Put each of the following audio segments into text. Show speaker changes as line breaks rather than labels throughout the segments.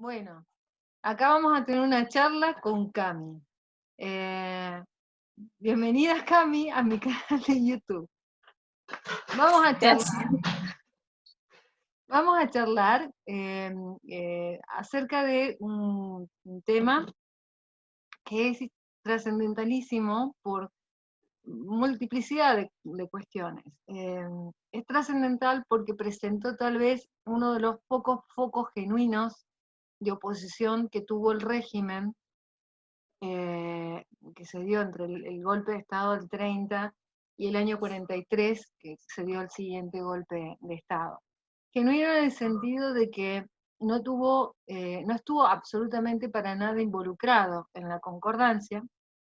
Bueno, acá vamos a tener una charla con Cami. Eh, Bienvenida, Cami, a mi canal de YouTube. Vamos a charlar,
Gracias.
vamos a charlar acerca de un tema que es trascendentalísimo por multiplicidad de cuestiones. Es trascendental porque presentó tal vez uno de los pocos focos genuinos de oposición que tuvo el régimen, que se dio entre el golpe de Estado del 30 y el año 43, que se dio el siguiente golpe de Estado. Genuino en el sentido de que no estuvo absolutamente para nada involucrado en la concordancia,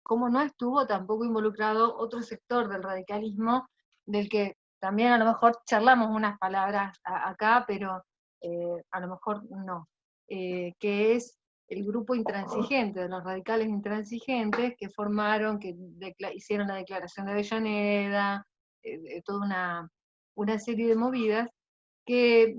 como no estuvo tampoco involucrado otro sector del radicalismo, del que también a lo mejor charlamos unas palabras acá, pero a lo mejor no, que es el grupo intransigente, de los radicales intransigentes, que formaron, que hicieron la declaración de Avellaneda, toda una serie de movidas que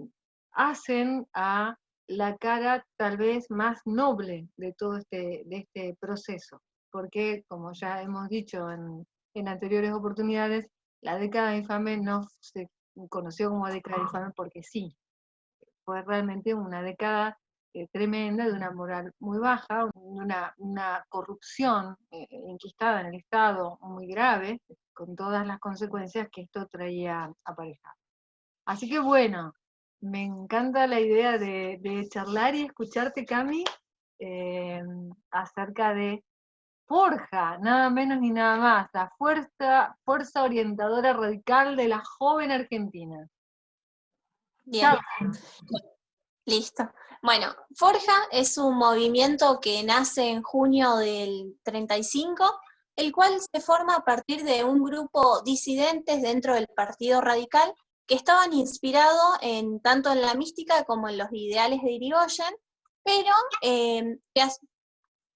hacen a la cara tal vez más noble de todo de este proceso, porque como ya hemos dicho en anteriores oportunidades, la década infame no se conoció como década infame porque sí, fue realmente una década tremenda, de una moral muy baja, una corrupción enquistada en el Estado muy grave, con todas las consecuencias que esto traía aparejado. Así que bueno, me encanta la idea de charlar y escucharte, Cami, acerca de Forja, nada menos ni nada más, la fuerza orientadora radical de la joven Argentina.
Bien,
Chao.
listo. Bueno, Forja es un movimiento que nace en junio del 35, el cual se forma a partir de un grupo disidentes dentro del Partido Radical que estaban inspirados tanto en la mística como en los ideales de Irigoyen, pero, eh, que, a,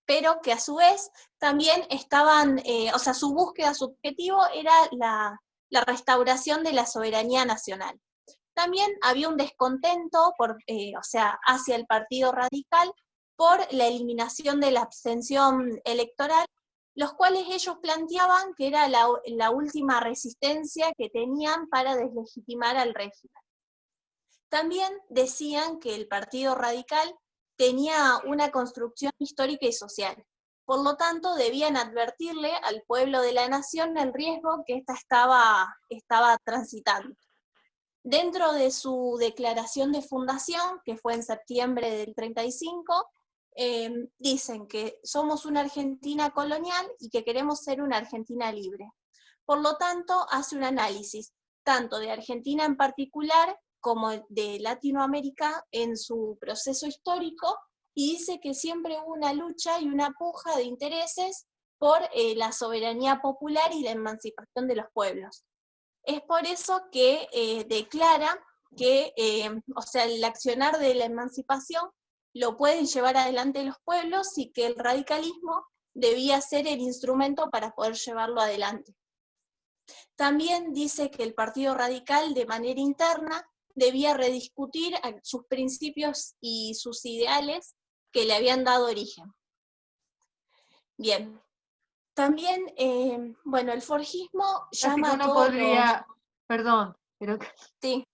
pero que a su vez también estaban, o sea, su búsqueda, su objetivo era la restauración de la soberanía nacional. También había un descontento o sea, hacia el Partido Radical por la eliminación de la abstención electoral, los cuales ellos planteaban que era la última resistencia que tenían para deslegitimar al régimen. También decían que el Partido Radical tenía una construcción histórica y social. Por lo tanto, debían advertirle al pueblo de la nación el riesgo que ésta estaba transitando. Dentro de su declaración de fundación, que fue en septiembre del 35, dicen que somos una Argentina colonial y que queremos ser una Argentina libre. Por lo tanto, hace un análisis tanto de Argentina en particular como de Latinoamérica en su proceso histórico y dice que siempre hubo una lucha y una puja de intereses por la soberanía popular y la emancipación de los pueblos. Es por eso que declara que, o sea, el accionar de la emancipación lo pueden llevar adelante los pueblos y que el radicalismo debía ser el instrumento para poder llevarlo adelante. También dice que el Partido Radical de manera interna debía rediscutir sus principios y sus ideales que le habían dado origen. Bien, también, bueno, el forjismo
Así que
llama a
uno
todos los...
podría, perdón, pero
Sí,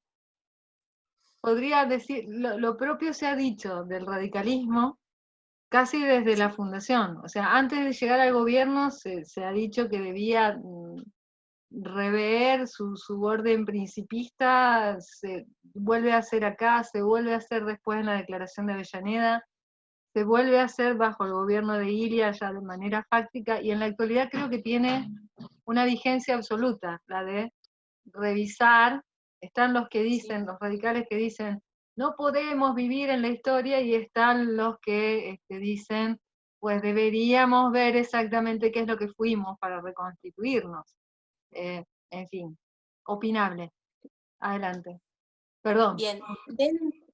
podría decir, lo propio se ha dicho del radicalismo casi desde la fundación. O sea, antes de llegar al gobierno se ha dicho que debía rever su orden principista, se vuelve a hacer acá, se vuelve a hacer después en la declaración de Avellaneda, se vuelve a hacer bajo el gobierno de Ilia ya de manera fáctica, y en la actualidad creo que tiene una vigencia absoluta, la de revisar. Están los que dicen, los radicales que dicen, no podemos vivir en la historia, y están los que dicen, pues deberíamos ver exactamente qué es lo que fuimos para reconstituirnos. En fin, opinable. Adelante. Perdón.
bien.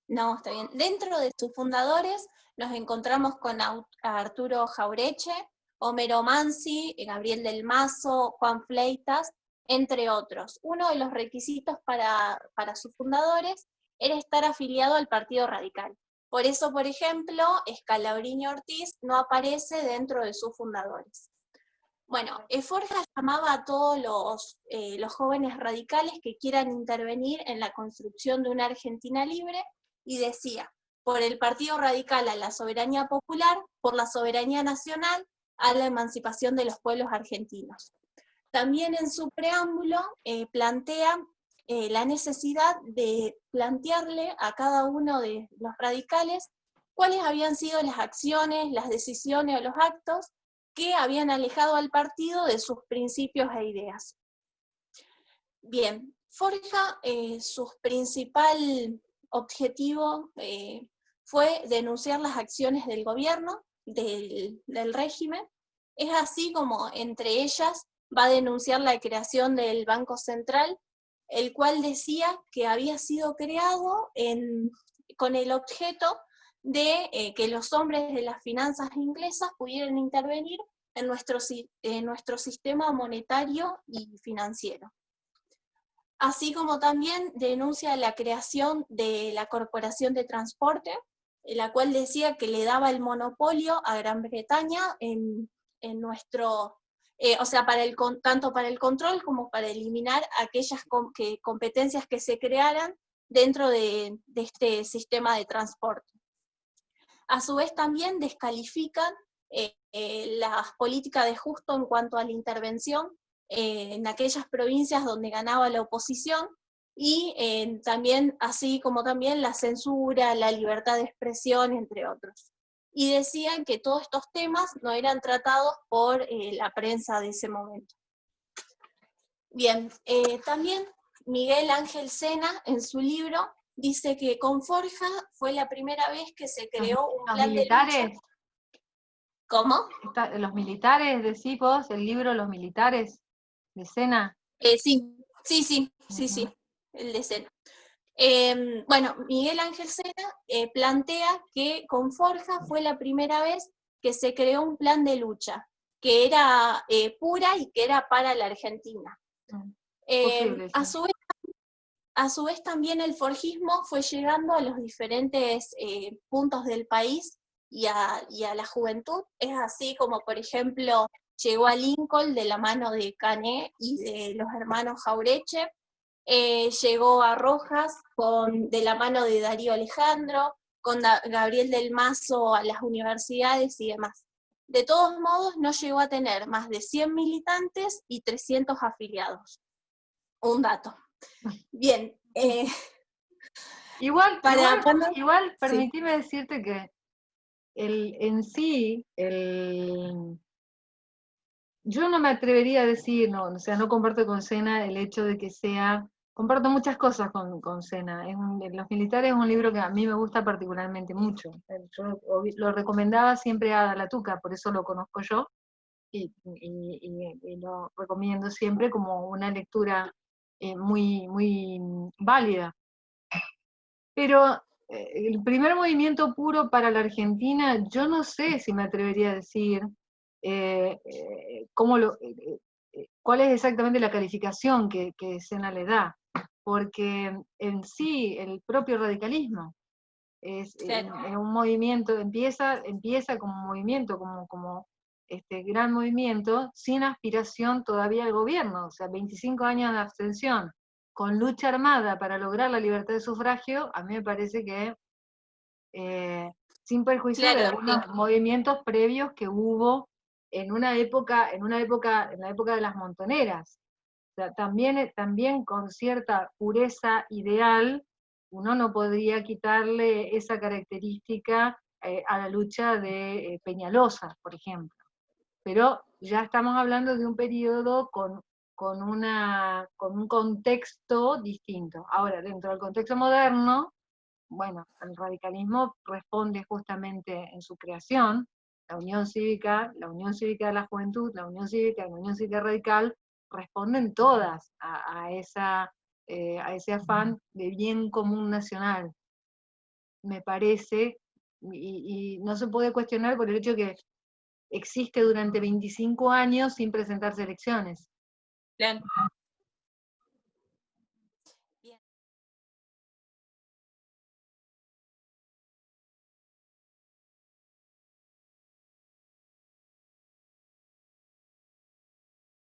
No, está bien. Dentro de sus fundadores nos encontramos con Arturo Jaureche, Homero Mansi, Gabriel del Mazo, Juan Fleitas, entre otros. Uno de los requisitos para sus fundadores era estar afiliado al Partido Radical. Por eso, por ejemplo, Scalabrini Ortiz no aparece dentro de sus fundadores. Bueno, Forja llamaba a todos los jóvenes radicales que quieran intervenir en la construcción de una Argentina libre y decía, por el Partido Radical a la soberanía popular, por la soberanía nacional a la emancipación de los pueblos argentinos. También en su preámbulo plantea la necesidad de plantearle a cada uno de los radicales cuáles habían sido las acciones, las decisiones o los actos que habían alejado al partido de sus principios e ideas. Bien, Forja, su principal objetivo fue denunciar las acciones del gobierno, del régimen. Es así como entre ellas va a denunciar la creación del Banco Central, el cual decía que había sido creado con el objeto de que los hombres de las finanzas inglesas pudieran intervenir en nuestro sistema monetario y financiero. Así como también denuncia la creación de la Corporación de Transporte, la cual decía que le daba el monopolio a Gran Bretaña en nuestro, o sea, tanto para el control como para eliminar aquellas competencias que se crearan dentro de este sistema de transporte. A su vez también descalifican las políticas de Justo en cuanto a la intervención en aquellas provincias donde ganaba la oposición, y también, así como también la censura, la libertad de expresión, entre otros. Y decían que todos estos temas no eran tratados por la prensa de ese momento. Bien, también Miguel Ángel Sena, en su libro, dice que con Forja fue la primera vez que se creó un plan de lucha. ¿Cómo?
Los militares, decís vos, el libro Los Militares, de Sena.
Sí, el de Sena. Bueno, Miguel Ángel Sena plantea que con Forja fue la primera vez que se creó un plan de lucha, que era pura y que era para la Argentina.
Posible, sí.
A su vez también el forjismo fue llegando a los diferentes puntos del país y a la juventud. Es así como, por ejemplo, llegó a Lincoln de la mano de Cané y de los hermanos Jaureche, llegó a Rojas de la mano de Darío Alejandro, con Gabriel del Mazo a las universidades y demás. De todos modos, no llegó a tener más de 100 militantes y 300 afiliados. Un dato. Bien.
Igual, permitime decirte que yo no me atrevería a decir, no, o sea, no comparto con Sena el hecho de que comparto muchas cosas con Sena. Los Militares es un libro que a mí me gusta particularmente mucho. Yo lo recomendaba siempre a Ada Latuca, por eso lo conozco yo, y lo recomiendo siempre como una lectura muy, muy válida. Pero el primer movimiento puro para la Argentina, yo no sé si me atrevería a decir cuál es exactamente la calificación que Sena le da, porque en sí el propio radicalismo es un movimiento, empieza como un movimiento, como este gran movimiento, sin aspiración todavía al gobierno, o sea, 25 años de abstención, con lucha armada para lograr la libertad de sufragio. A mí me parece que, sin perjuicio de algunos movimientos previos que hubo en la época de las montoneras, o sea, también con cierta pureza ideal, uno no podría quitarle esa característica a la lucha de Peñalosa, por ejemplo. Pero ya estamos hablando de un periodo con un contexto distinto. Ahora, dentro del contexto moderno, bueno, el radicalismo responde justamente en su creación, la Unión Cívica de la Juventud, la Unión Cívica Radical, responden todas a ese afán de bien común nacional. Me parece, y no se puede cuestionar por el hecho que existe durante 25 años sin presentarse elecciones.
Claro.